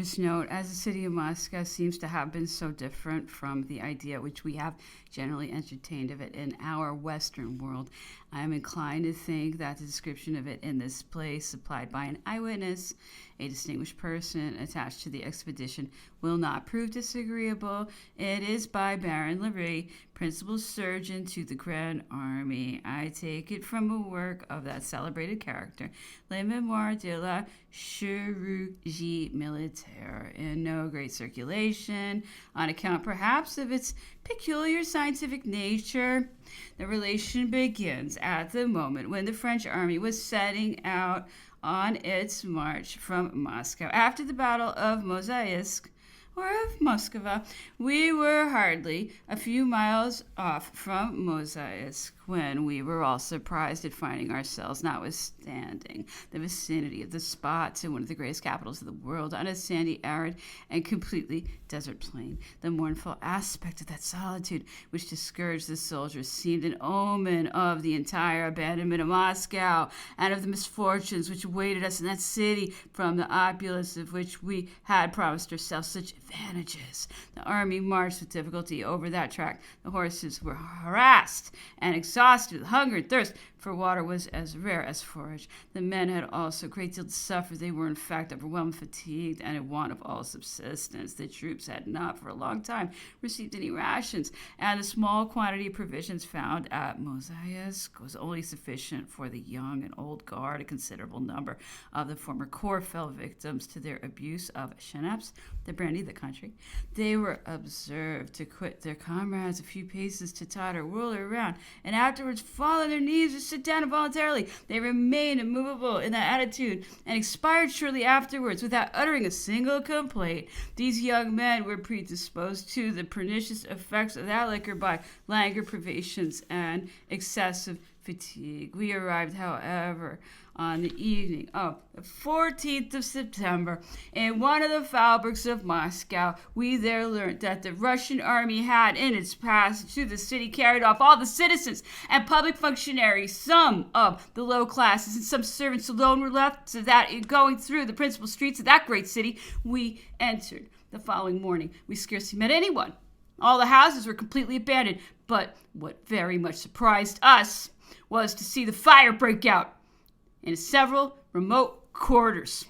just note, as the city of Moscow seems to have been so different from the idea which we have generally entertained of it in our Western world, I am inclined to think that the description of it in this place, supplied by an eyewitness, a distinguished person attached to the expedition, will not prove disagreeable. It is by Baron Lery, principal surgeon to the Grand Army. I take it from a work of that celebrated character, Les Memoirs de la Chirurgie Militaire, in no great circulation, on account perhaps of its peculiar scientific nature. The relation begins at the moment when the French army was setting out on its march from Moscow. After the Battle of Mosaisk, or of Moskva, we were hardly a few miles off from Mosaisk when we were all surprised at finding ourselves, notwithstanding the vicinity of the spot, in one of the greatest capitals of the world, on a sandy, arid, and completely desert plain. The mournful aspect of that solitude which discouraged the soldiers seemed an omen of the entire abandonment of Moscow and of the misfortunes which awaited us in that city, from the opulence of which we had promised ourselves such advantages. The army marched with difficulty over that tract. The horses were harassed and exhausted with hunger and thirst, for water was as rare as forage. The men had also a great deal to suffer. They were in fact overwhelmed, fatigued, and in want of all subsistence. The troops had not for a long time received any rations, and the small quantity of provisions found at Mosaisk was only sufficient for the young and old guard. A considerable number of the former corps fell victims to their abuse of schnapps, the brandy of the country. They were observed to quit their comrades a few paces, to totter, whirl around, and afterwards fall on their knees or sit down involuntarily. They remained immovable in that attitude and expired shortly afterwards without uttering a single complaint. These young men were predisposed to the pernicious effects of that liquor by languor, privations, and excessive fatigue. We arrived, however, on the evening of the 14th of September in one of the Faubourgs of Moscow. We there learned that the Russian army had, in its passage through the city, carried off all the citizens and public functionaries. Some of the low classes and some servants alone were left, so that in going through the principal streets of that great city we entered the following morning, we scarcely met anyone. All the houses were completely abandoned, but what very much surprised us was to see the fire break out in several remote quarters.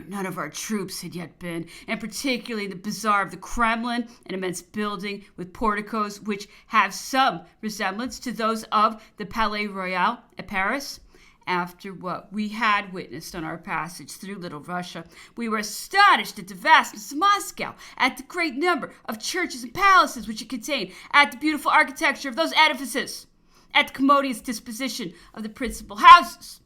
None of our troops had yet been, and particularly the bazaar of the Kremlin, an immense building with porticos which have some resemblance to those of the Palais Royal at Paris. After what we had witnessed on our passage through Little Russia, we were astonished at the vastness of Moscow, at the great number of churches and palaces which it contained, at the beautiful architecture of those edifices, at the commodious disposition of the principal houses,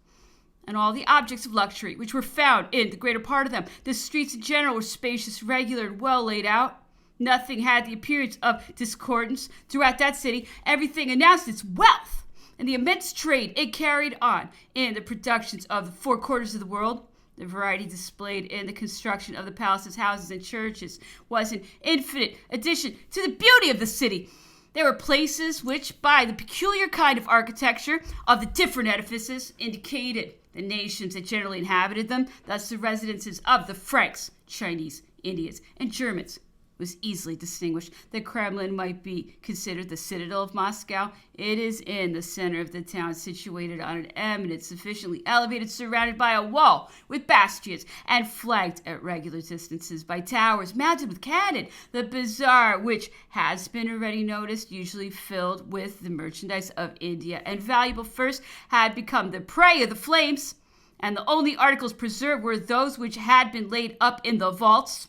and all the objects of luxury which were found in the greater part of them. The streets in general were spacious, regular, and well laid out. Nothing had the appearance of discordance throughout that city. Everything announced its wealth and the immense trade it carried on in the productions of the four quarters of the world. The variety displayed in the construction of the palaces, houses, and churches was an infinite addition to the beauty of the city. There were places which, by the peculiar kind of architecture of the different edifices, indicated the nations that generally inhabited them. Thus, the residences of the Franks, Chinese, Indians, and Germans was easily distinguished. The Kremlin might be considered the citadel of Moscow. It is in the center of the town, situated on an eminence sufficiently elevated, surrounded by a wall with bastions, and flanked at regular distances by towers mounted with cannon. The bazaar, which has been already noticed, usually filled with the merchandise of India and valuable furs, had become the prey of the flames, and the only articles preserved were those which had been laid up in the vaults,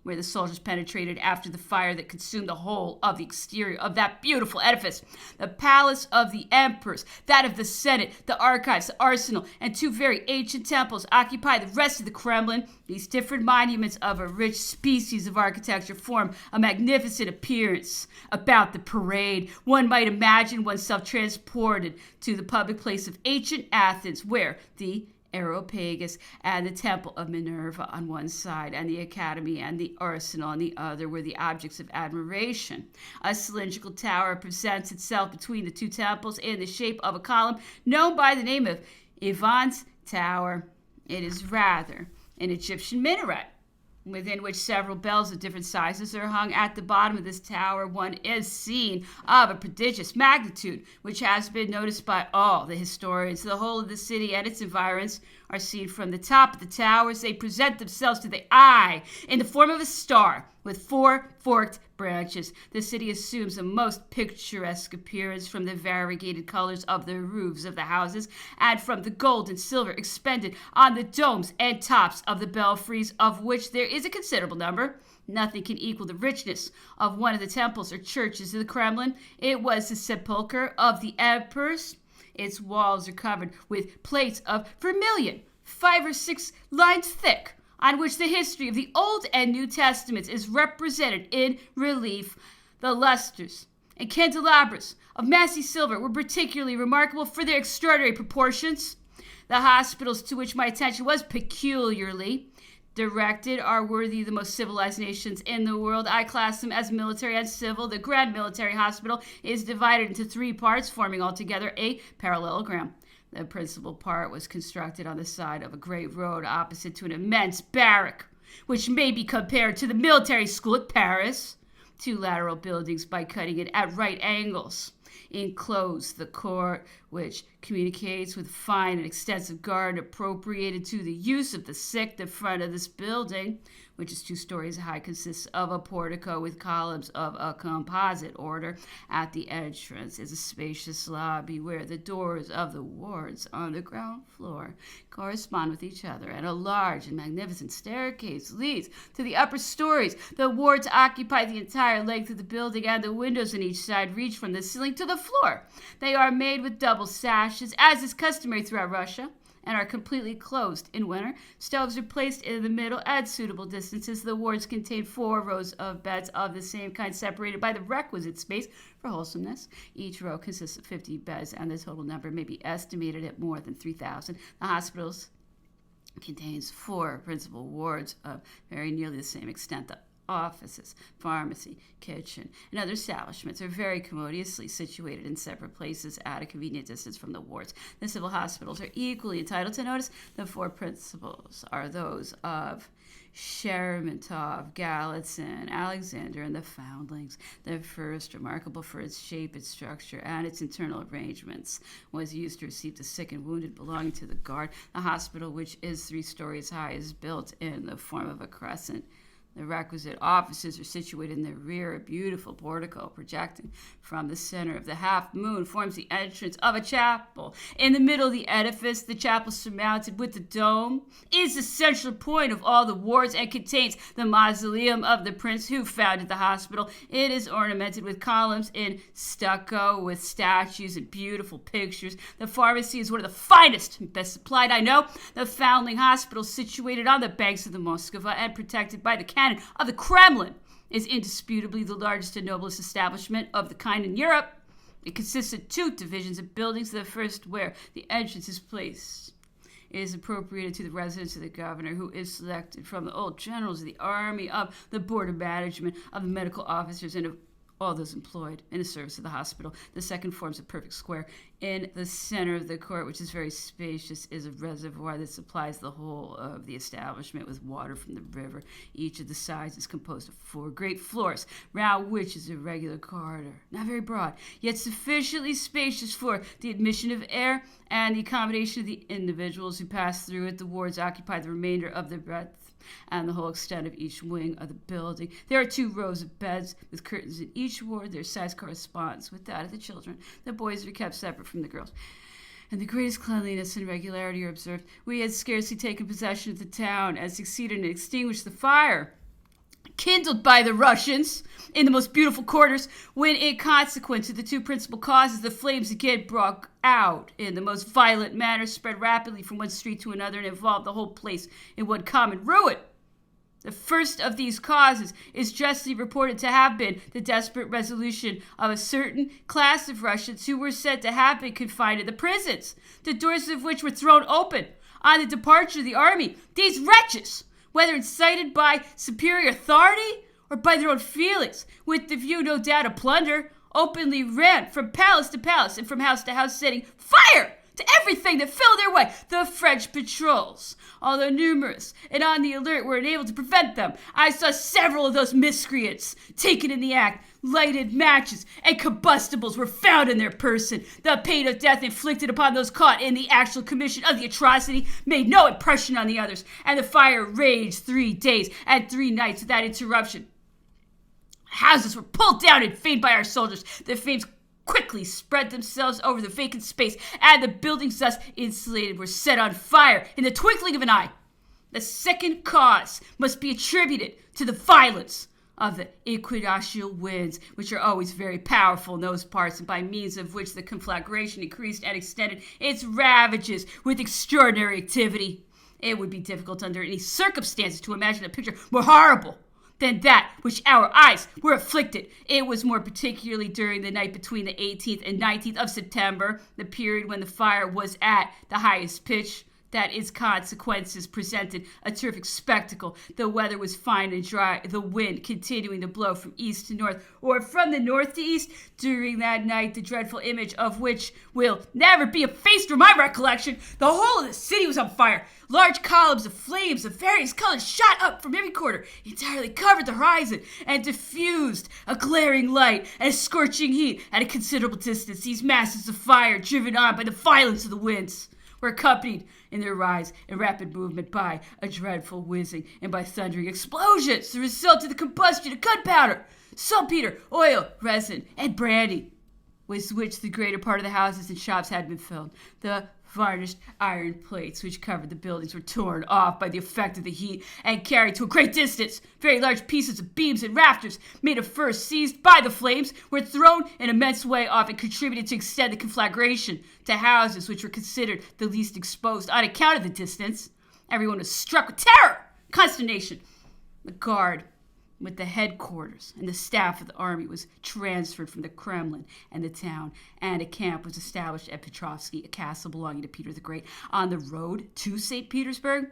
where the soldiers penetrated after the fire that consumed the whole of the exterior of that beautiful edifice. The palace of the emperors, that of the Senate, the archives, the arsenal, and two very ancient temples occupy the rest of the Kremlin. These different monuments of a rich species of architecture form a magnificent appearance about the parade. One might imagine oneself transported to the public place of ancient Athens, where the Areopagus and the Temple of Minerva on one side, and the Academy and the Arsenal on the other, were the objects of admiration. A cylindrical tower presents itself between the two temples in the shape of a column, known by the name of Ivan's Tower. It is rather an Egyptian minaret within which several bells of different sizes are hung. At the bottom of this tower, one is seen of a prodigious magnitude, which has been noticed by all the historians. The whole of the city and its environs are seen from the top of the towers. They present themselves to the eye in the form of a star with 4 forked branches. The city assumes a most picturesque appearance from the variegated colors of the roofs of the houses and from the gold and silver expended on the domes and tops of the belfries, of which there is a considerable number. Nothing can equal the richness of one of the temples or churches of the Kremlin. It was the sepulchre of the emperors. Its walls are covered with plates of vermilion, 5 or 6 lines thick, on which the history of the Old and New Testaments is represented in relief. The lustres and candelabras of massy silver were particularly remarkable for their extraordinary proportions. The hospitals to which my attention was peculiarly directed are worthy of the most civilized nations in the world. I class them as military and civil. The Grand Military Hospital is divided into 3 parts, forming altogether a parallelogram. The principal part was constructed on the side of a great road opposite to an immense barrack, which may be compared to the military school at Paris. 2 lateral buildings, by cutting it at right angles, enclose the court, which communicates with fine and extensive garden appropriated to the use of the sick. The front of this building, which is 2 stories high, consists of a portico with columns of a composite order. At the entrance is a spacious lobby where the doors of the wards on the ground floor correspond with each other, and a large and magnificent staircase leads to the upper stories. The wards occupy the entire length of the building, and the windows on each side reach from the ceiling to the floor. They are made with double sashes, as is customary throughout Russia, and are completely closed in winter. Stoves are placed in the middle at suitable distances. The wards contain 4 rows of beds of the same kind, separated by the requisite space for wholesomeness. Each row consists of 50 beds, and the total number may be estimated at more than 3,000. The hospitals contains 4 principal wards of very nearly the same extent. The offices, pharmacy, kitchen, and other establishments are very commodiously situated in separate places at a convenient distance from the wards. The civil hospitals are equally entitled to notice. The 4 principals are those of Sheremetov, Galitzin, Alexander, and the Foundlings. The first, remarkable for its shape, its structure, and its internal arrangements, was used to receive the sick and wounded belonging to the guard. The hospital, which is 3 stories high, is built in the form of a crescent. The requisite offices are situated in the rear. A beautiful portico projecting from the center of the half moon forms the entrance of a chapel. In the middle of the edifice, the chapel surmounted with the dome is the central point of all the wards and contains the mausoleum of the prince who founded the hospital. It is ornamented with columns in stucco with statues and beautiful pictures. The pharmacy is one of the finest and best supplied I know. The Foundling Hospital, situated on the banks of the Moscou and protected by the cannon of the Kremlin, is indisputably the largest and noblest establishment of the kind in Europe. It consists of 2 divisions of buildings. The first, where the entrance is placed, is appropriated to the residence of the governor, who is selected from the old generals of the army, of the board of management, of the medical officers, and of all those employed in the service of the hospital. The second forms a perfect square. In the center of the court, which is very spacious, is a reservoir that supplies the whole of the establishment with water from the river. Each of the sides is composed of 4 great floors, round which is a regular corridor, not very broad, yet sufficiently spacious for the admission of air and the accommodation of the individuals who pass through it. The wards occupy the remainder of the breadth and the whole extent of each wing of the building. There are 2 rows of beds with curtains in each ward. Their size corresponds with that of the children. The boys are kept separate from the girls, and the greatest cleanliness and regularity are observed. We had scarcely taken possession of the town and succeeded in extinguishing the fire kindled by the Russians in the most beautiful quarters, when, in consequence of the 2 principal causes, the flames again broke out in the most violent manner, spread rapidly from one street to another, and involved the whole place in one common ruin. The first of these causes is justly reported to have been the desperate resolution of a certain class of Russians who were said to have been confined in the prisons, the doors of which were thrown open on the departure of the army. These wretches, whether incited by superior authority or by their own feelings, with the view, no doubt, of plunder, openly ran from palace to palace and from house to house, setting fire to everything that fell their way. The French patrols, although numerous and on the alert, were unable to prevent them. I saw several of those miscreants taken in the act. Lighted matches and combustibles were found in their person. The pain of death inflicted upon those caught in the actual commission of the atrocity made no impression on the others, and the fire raged 3 days and 3 nights without interruption. Houses were pulled down and flamed by our soldiers. The flames quickly spread themselves over the vacant space, and the buildings thus insulated were set on fire in the twinkling of an eye. The second cause must be attributed to the violence of the equinoctial winds, which are always very powerful in those parts, and by means of which the conflagration increased and extended its ravages with extraordinary activity. It would be difficult under any circumstances to imagine a picture more horrible than that which our eyes were afflicted. It was more particularly during the night between the 18th and 19th of September, the period when the fire was at the highest pitch, that its consequences presented a terrific spectacle. The weather was fine and dry, the wind continuing to blow from east to north, or from the north to east. During that night, the dreadful image of which will never be effaced from my recollection, the whole of the city was on fire. Large columns of flames of various colors shot up from every quarter, entirely covered the horizon, and diffused a glaring light and a scorching heat at a considerable distance. These masses of fire, driven on by the violence of the winds, were accompanied in their rise and rapid movement by a dreadful whizzing and by thundering explosions, the result of the combustion of gunpowder, saltpeter, oil, resin, and brandy, with which the greater part of the houses and shops had been filled. The varnished iron plates which covered the buildings were torn off by the effect of the heat and carried to a great distance. Very large pieces of beams and rafters, made of fir seized by the flames, were thrown in immense way off and contributed to extend the conflagration to houses which were considered the least exposed on account of the distance. Everyone was struck with terror, consternation. The guard with the headquarters and the staff of the army was transferred from the Kremlin and the town, and a camp was established at Petrovsky, a castle belonging to Peter the Great, on the road to St. Petersburg.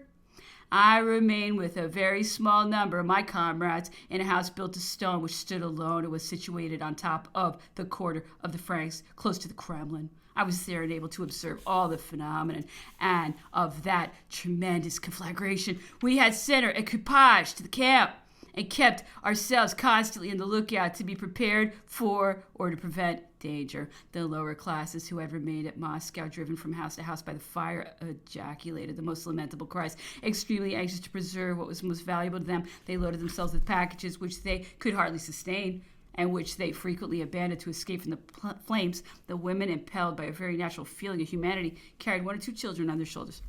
I remained with a very small number of my comrades in a house built of stone which stood alone and was situated on top of the quarter of the Franks, close to the Kremlin. I was there and able to observe all the phenomenon and of that tremendous conflagration. We had sent our equipage to the camp and kept ourselves constantly on the lookout to be prepared for or to prevent danger. The lower classes who had remained at Moscow, driven from house to house by the fire, ejaculated the most lamentable cries. Extremely anxious to preserve what was most valuable to them, they loaded themselves with packages which they could hardly sustain, and which they frequently abandoned to escape from the flames. The women, impelled by a very natural feeling of humanity, carried 1 or 2 children on their shoulders.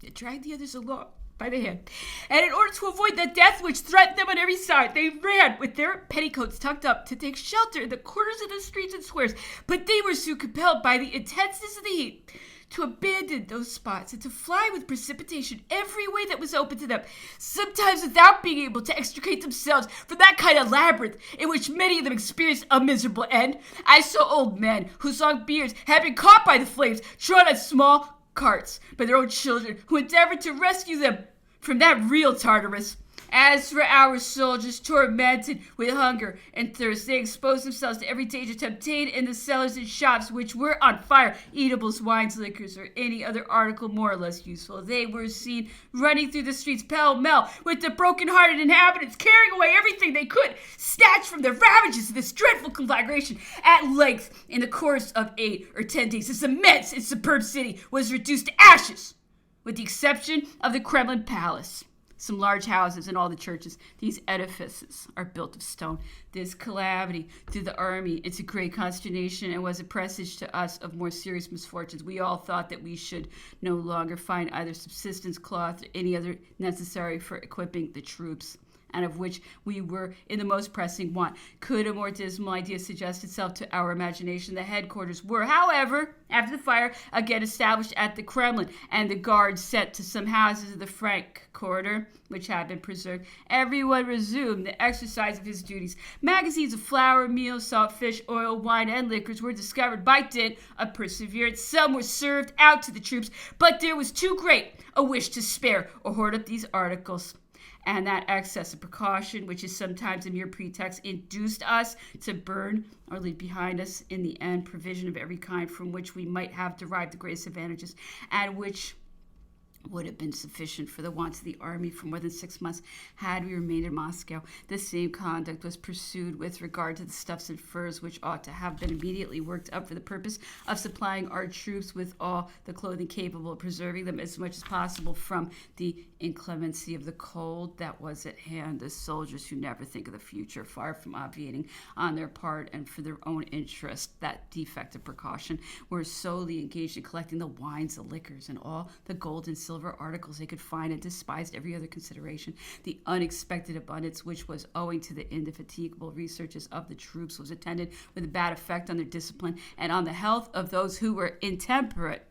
They dragged the others along by the hand, and in order to avoid the death which threatened them on every side, they ran with their petticoats tucked up to take shelter in the corners of the streets and squares. But they were soon compelled by the intenseness of the heat to abandon those spots and to fly with precipitation every way that was open to them, sometimes without being able to extricate themselves from that kind of labyrinth in which many of them experienced a miserable end. I saw old men whose long beards had been caught by the flames, drawn on small carts by their own children, who endeavored to rescue them from that real Tartarus. As for our soldiers, tormented with hunger and thirst, they exposed themselves to every danger to obtain in the cellars and shops which were on fire eatables, wines, liquors, or any other article more or less useful. They were seen running through the streets pell-mell with the broken-hearted inhabitants, carrying away everything they could snatch from the ravages of this dreadful conflagration. At length, in the course of 8 or 10 days, this immense and superb city was reduced to ashes, with the exception of the Kremlin Palace, some large houses, and all the churches. These edifices are built of stone. This calamity threw the army into great consternation and was a presage to us of more serious misfortunes. We all thought that we should no longer find either subsistence, cloth, or any other necessary for equipping the troops, and of which we were in the most pressing want. Could a more dismal idea suggest itself to our imagination? The headquarters were, however, after the fire, again established at the Kremlin, and the guards sent to some houses of the Frank quarter, which had been preserved. Everyone resumed the exercise of his duties. Magazines of flour, meal, salt, fish, oil, wine, and liquors were discovered by dint of perseverance. Some were served out to the troops, but there was too great a wish to spare or hoard up these articles. And that excess of precaution, which is sometimes a mere pretext, induced us to burn or leave behind us in the end provision of every kind from which we might have derived the greatest advantages, and which would have been sufficient for the wants of the army for more than 6 months had we remained in Moscow. The same conduct was pursued with regard to the stuffs and furs which ought to have been immediately worked up for the purpose of supplying our troops with all the clothing capable of preserving them as much as possible from the inclemency of the cold that was at hand. The soldiers who never think of the future, far from obviating on their part and for their own interest that defect of precaution, were solely engaged in collecting the wines, the liquors, and all the gold and silver articles they could find, and despised every other consideration. The unexpected abundance, which was owing to the indefatigable researches of the troops, was attended with a bad effect on their discipline and on the health of those who were intemperate.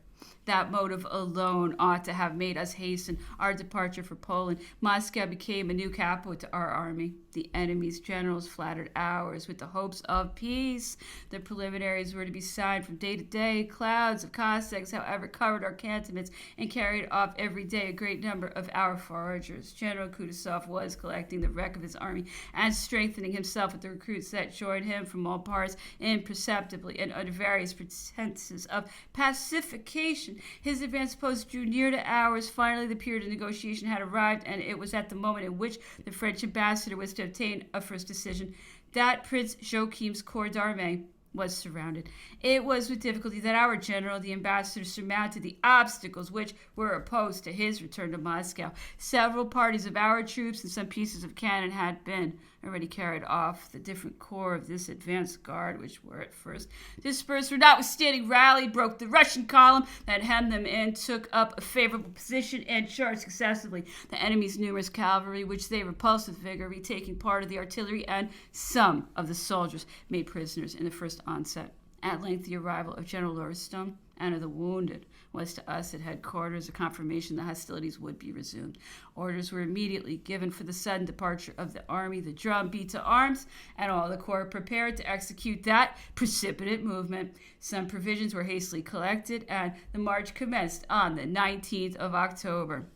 That motive alone ought to have made us hasten our departure for Poland. Moscow became a new capital to our army. The enemy's generals flattered ours with the hopes of peace. The preliminaries were to be signed from day to day. Clouds of Cossacks, however, covered our cantonments and carried off every day a great number of our foragers. General Kutuzov was collecting the wreck of his army and strengthening himself with the recruits that joined him from all parts imperceptibly and under various pretenses of pacification. His advanced post drew near to ours. Finally, the period of negotiation had arrived, and it was at the moment in which the French ambassador was to obtain a first decision that Prince Joachim's corps d'armée was surrounded. It was with difficulty that our general, the ambassador, surmounted the obstacles which were opposed to his return to Moscow. Several parties of our troops and some pieces of cannon had been already carried off. The different corps of this advanced guard, which were at first dispersed, were notwithstanding rallied, broke the Russian column that hemmed them in, took up a favorable position, and charged successively the enemy's numerous cavalry, which they repulsed with vigor, retaking part of the artillery, and some of the soldiers made prisoners in the first onset. At length, the arrival of General Lorestone and of the wounded was to us at headquarters a confirmation that hostilities would be resumed. Orders were immediately given for the sudden departure of the army. The drum beat to arms, and all the corps prepared to execute that precipitate movement. Some provisions were hastily collected, and the march commenced on the 19th of October.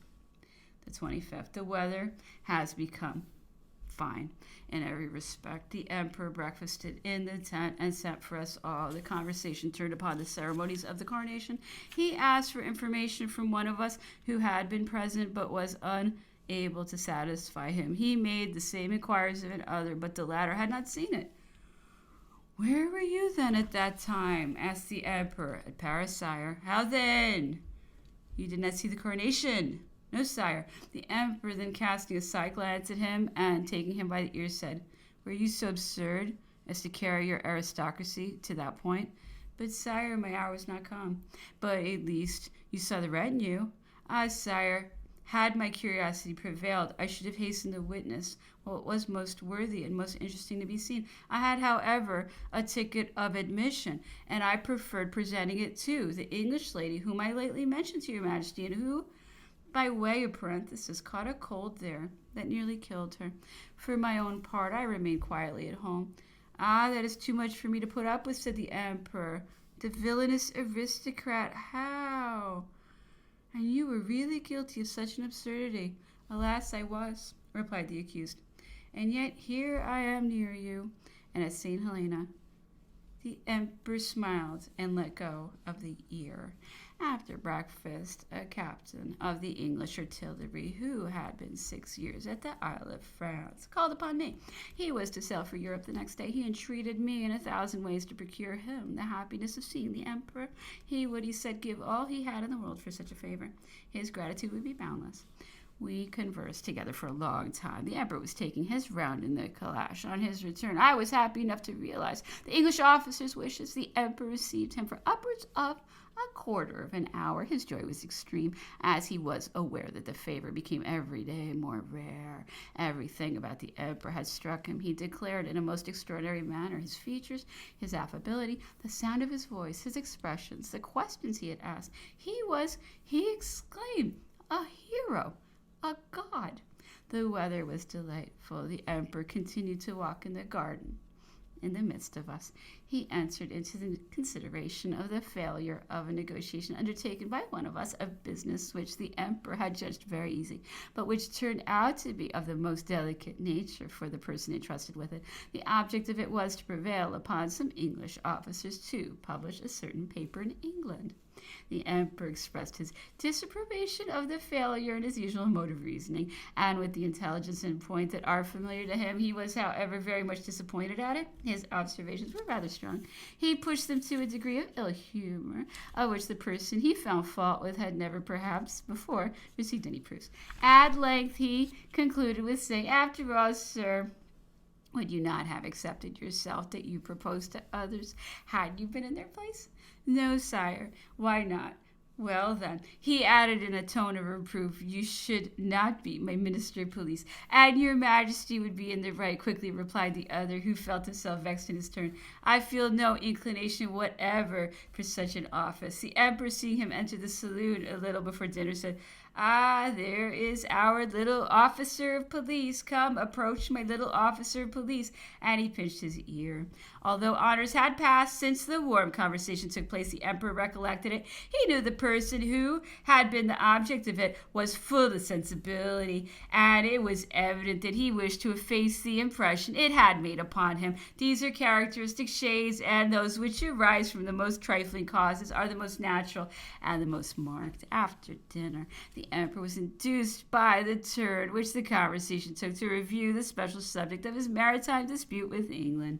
The 25th. The weather has become fine in every respect. The emperor breakfasted in the tent and sent for us all. The conversation turned upon the ceremonies of the coronation. He asked for information from one of us who had been present but was unable to satisfy him. He made the same inquiries of another, but the latter had not seen it. "Where were you then at that time?" asked the emperor. "At Paris, sire." "How then? You did not see the coronation?" "No, sire." The emperor, then casting a side glance at him and taking him by the ear, said, "Were you so absurd as to carry your aristocracy to that point?" "But, sire, my hour was not come." "But at least you saw the retinue." "Ah, sire, had my curiosity prevailed, I should have hastened to witness what was most worthy and most interesting to be seen. I had, however, a ticket of admission, and I preferred presenting it to the English lady whom I lately mentioned to your majesty, and who, by way of parenthesis, caught a cold there that nearly killed her. For my own part, I remained quietly at home." "Ah, that is too much for me to put up with," said the emperor. "The villainous aristocrat, how? And you were really guilty of such an absurdity?" "Alas, I was," replied the accused. "And yet here I am near you, and at St. Helena." The emperor smiled and let go of the ear. After breakfast, a captain of the English artillery, who had been 6 years at the Isle of France, called upon me. He was to sail for Europe the next day. He entreated me in 1,000 ways to procure him the happiness of seeing the emperor. He would, he said, give all he had in the world for such a favor. His gratitude would be boundless. We conversed together for a long time. The emperor was taking his round in the calash. On his return, I was happy enough to realize the English officer's wishes. The emperor received him for upwards of a quarter of an hour. His joy was extreme, as he was aware that the favor became every day more rare. Everything about the emperor had struck him. He declared in a most extraordinary manner his features, his affability, the sound of his voice, his expressions, the questions he had asked. He exclaimed, a hero, a god. The weather was delightful. The emperor continued to walk in the garden in the midst of us. He entered into the consideration of the failure of a negotiation undertaken by one of us, a business which the emperor had judged very easy, but which turned out to be of the most delicate nature for the person entrusted with it. The object of it was to prevail upon some English officers to publish a certain paper in England. The emperor expressed his disapprobation of the failure in his usual mode of reasoning, and with the intelligence and point that are familiar to him, he was, however, very much disappointed at it. His observations were rather strong. He pushed them to a degree of ill humor, of which the person he found fault with had never, perhaps, before received any proofs. At length he concluded with saying, "After all, sir, would you not have accepted yourself that you proposed to others had you been in their place?" "No, sire." "Why not?" "Well, then," he added in a tone of reproof, "you should not be my minister of police, and your majesty would be in the right," quickly replied the other, who felt himself vexed in his turn. "I feel no inclination whatever for such an office." The emperor, seeing him enter the saloon a little before dinner, said, "Ah, there is our little officer of police. Come, approach, my little officer of police." And he pinched his ear. Although honors had passed since the warm conversation took place, the emperor recollected it. He knew the person who had been the object of it was full of sensibility, and it was evident that he wished to efface the impression it had made upon him. These are characteristic shades, and those which arise from the most trifling causes are the most natural and the most marked. After dinner, the emperor was induced by the turn which the conversation took to review the special subject of his maritime dispute with England.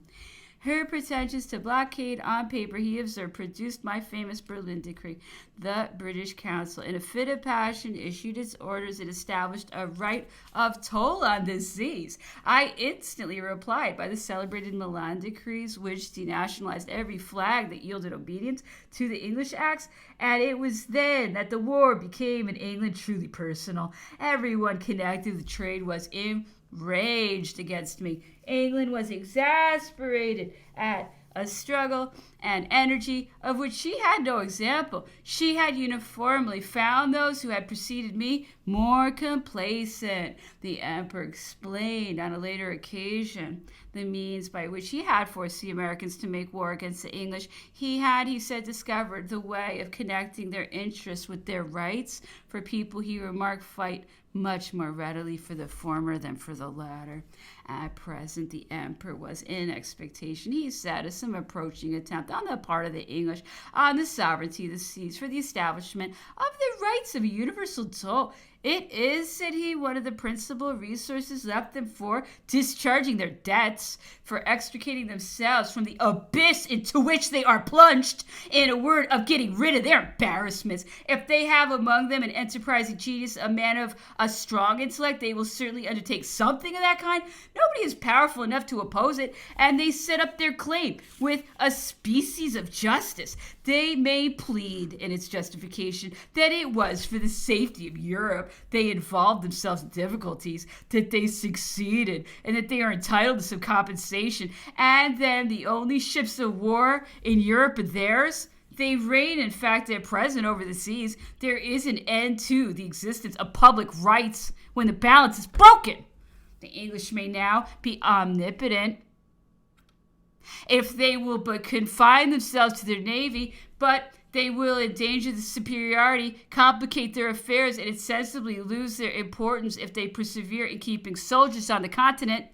Her pretensions to blockade on paper, he observed, produced my famous Berlin Decree. The British Council, in a fit of passion, issued its orders. It established a right of toll on the seas. I instantly replied by the celebrated Milan Decrees, which denationalized every flag that yielded obedience to the English acts. And it was then that the war became in England truly personal. Everyone connected with trade was enraged against me. England was exasperated at a struggle and energy of which she had no example. She had uniformly found those who had preceded me more complacent. The emperor explained on a later occasion the means by which he had forced the Americans to make war against the English. He had, he said, discovered the way of connecting their interests with their rights. For people, he remarked, fight much more readily for the former than for the latter. At present, the emperor was in expectation, he said, of some approaching attempt on the part of the English on the sovereignty of the seas for the establishment of the rights of a universal toll. It is, said he, one of the principal resources left them for discharging their debts, for extricating themselves from the abyss into which they are plunged, in a word, of getting rid of their embarrassments. If they have among them an enterprising genius, a man of a strong intellect, they will certainly undertake something of that kind. Nobody is powerful enough to oppose it, and they set up their claim with a species of justice. They may plead in its justification that it was for the safety of Europe they involved themselves in difficulties, that they succeeded, and that they are entitled to some compensation, and then the only ships of war in Europe are theirs. They reign, in fact, at present over the seas. There is an end to the existence of public rights when the balance is broken. The English may now be omnipotent if they will but confine themselves to their navy, but they will endanger the superiority, complicate their affairs, and insensibly lose their importance if they persevere in keeping soldiers on the continent.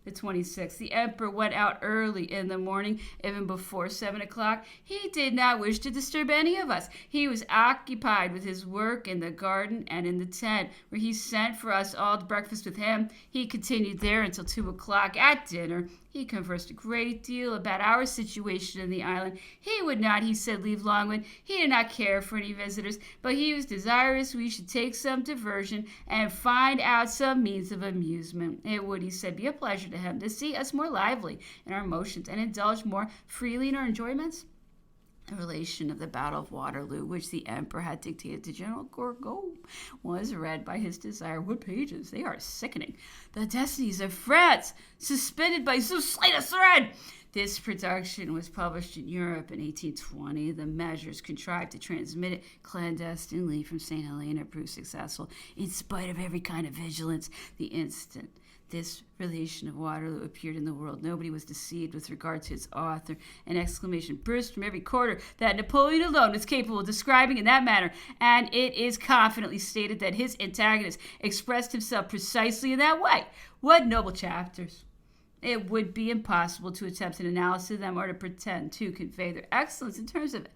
The 26th, the emperor went out early in the morning, even before 7 o'clock. He did not wish to disturb any of us. He was occupied with his work in the garden and in the tent, where he sent for us all to breakfast with him. He continued there until 2 o'clock. At dinner, he conversed a great deal about our situation in the island. He would not, he said, leave Longwood. He did not care for any visitors, but he was desirous we should take some diversion and find out some means of amusement. It would, he said, be a pleasure to him to see us more lively in our motions and indulge more freely in our enjoyments. The relation of the Battle of Waterloo, which the emperor had dictated to General Gourgaud, was read by his desire. What pages! They are sickening. The destinies of France, suspended by so slight a thread. This production was published in Europe in 1820. The measures contrived to transmit it clandestinely from St. Helena proved successful in spite of every kind of vigilance. The instant This relation of Waterloo appeared in the world. Nobody was deceived with regard to its author. An exclamation burst from every quarter that Napoleon alone was capable of describing in that manner, and it is confidently stated that his antagonist expressed himself precisely in that way. What noble chapters! It would be impossible to attempt an analysis of them or to pretend to convey their excellence in terms of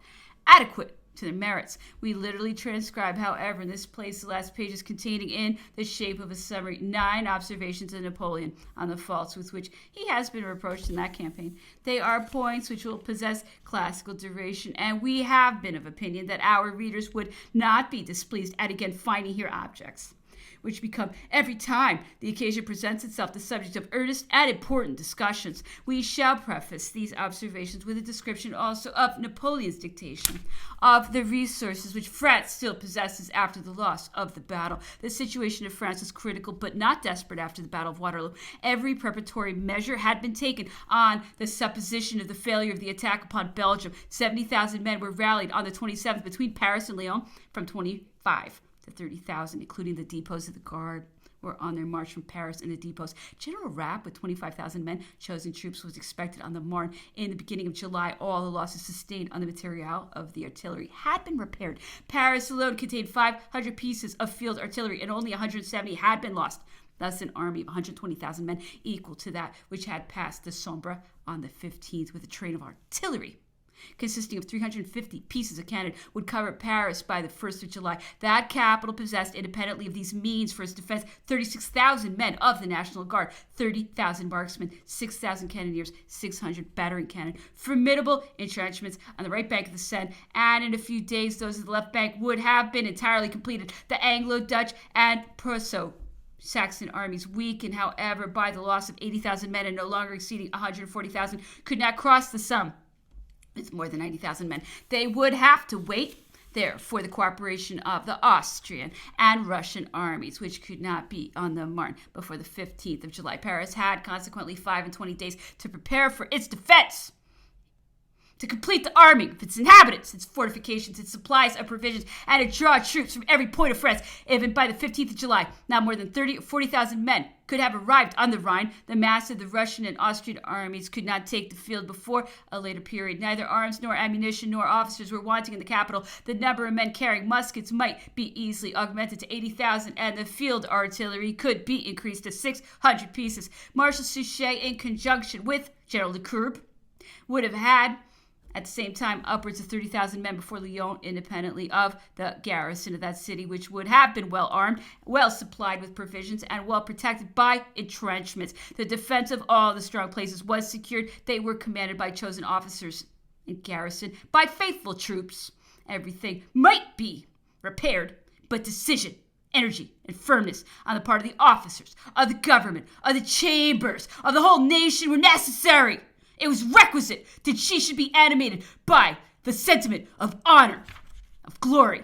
adequate to their merits. We literally transcribe, however, in this place the last pages containing in the shape of a summary 9 observations of Napoleon on the faults with which he has been reproached in that campaign. They are points which will possess classical duration, and we have been of opinion that our readers would not be displeased at again finding here objects which become, every time the occasion presents itself, the subject of earnest and important discussions. We shall preface these observations with a description also of Napoleon's dictation, of the resources which France still possesses after the loss of the battle. The situation of France was critical but not desperate after the Battle of Waterloo. Every preparatory measure had been taken on the supposition of the failure of the attack upon Belgium. 70,000 men were rallied on the 27th between Paris and Lyon. From 25 to 30,000, including the depots of the Guard, were on their march from Paris and the depots. General Rapp, with 25,000 men, chosen troops, was expected on the Marne in the beginning of July. All the losses sustained on the materiel of the artillery had been repaired. Paris alone contained 500 pieces of field artillery, and only 170 had been lost. Thus, an army of 120,000 men, equal to that which had passed the Sambre on the 15th, with a train of artillery consisting of 350 pieces of cannon, would cover Paris by the 1st of July. That capital possessed, independently of these means for its defense, 36,000 men of the National Guard, 30,000 marksmen, 6,000 cannoneers, 600 battering cannon, formidable entrenchments on the right bank of the Seine, and in a few days those of the left bank would have been entirely completed. The Anglo-Dutch and Prusso-Saxon armies, weakened, however, by the loss of 80,000 men and no longer exceeding 140,000, could not cross the Somme with more than 90,000 men. They would have to wait there for the cooperation of the Austrian and Russian armies, which could not be on the Marne before the 15th of July. Paris had consequently 25 days to prepare for its defense, to complete the arming of its inhabitants, its fortifications, its supplies of provisions, and to draw troops from every point of France. Even by the 15th of July, not more than 30 or 40,000 men could have arrived on the Rhine. The mass of the Russian and Austrian armies could not take the field before a later period. Neither arms nor ammunition nor officers were wanting in the capital. The number of men carrying muskets might be easily augmented to 80,000, and the field artillery could be increased to 600 pieces. Marshal Suchet, in conjunction with General Lecourbe, would have had at the same time upwards of 30,000 men before Lyon, independently of the garrison of that city, which would have been well armed, well supplied with provisions, and well protected by entrenchments. The defense of all the strong places was secured. They were commanded by chosen officers in garrison, by faithful troops. Everything might be repaired, but decision, energy, and firmness on the part of the officers, of the government, of the chambers, of the whole nation were necessary. It was requisite that she should be animated by the sentiment of honor, of glory,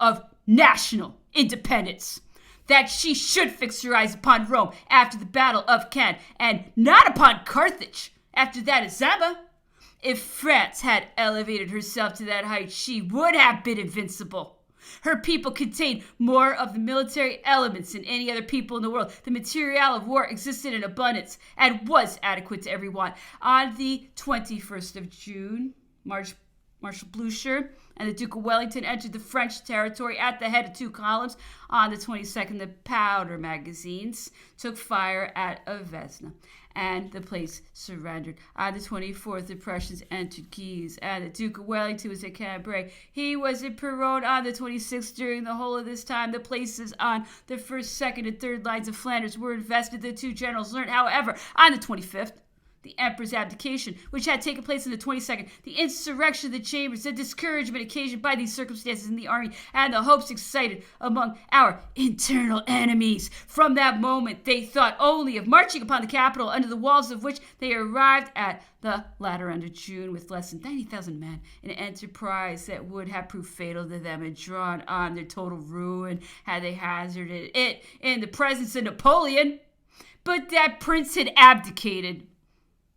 of national independence. That she should fix her eyes upon Rome after the Battle of Cannes, and not upon Carthage after that of Zama. If France had elevated herself to that height, she would have been invincible. Her people contained more of the military elements than any other people in the world. The material of war existed in abundance and was adequate to every want. On the 21st of June, Marshal Blucher and the Duke of Wellington entered the French territory at the head of 2 columns. On the 22nd, the powder magazines took fire at Avesnes, and the place surrendered. On the 24th, the Prussians entered Guise, and the Duke of Wellington was at Cambrai. He was at Peronne on the 26th. During the whole of this time, the places on the 1st, 2nd, and 3rd lines of Flanders were invested. The 2 generals learned, however, on the 25th, the emperor's abdication, which had taken place on the 22nd, the insurrection of the chambers, the discouragement occasioned by these circumstances in the army, and the hopes excited among our internal enemies. From that moment, they thought only of marching upon the capital, under the walls of which they arrived at the latter end of June with less than 90,000 men, an enterprise that would have proved fatal to them and drawn on their total ruin had they hazarded it in the presence of Napoleon. But that prince had abdicated.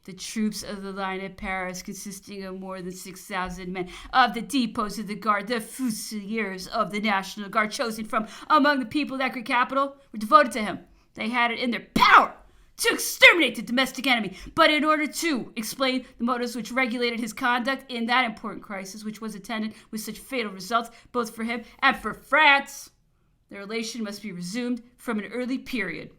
The troops of the line at Paris, consisting of more than 6,000 men of the depots of the Guard, the fusiliers of the National Guard, chosen from among the people of that great capital, were devoted to him. They had it in their power to exterminate the domestic enemy, but in order to explain the motives which regulated his conduct in that important crisis, which was attended with such fatal results, both for him and for France. The relation must be resumed from an early period.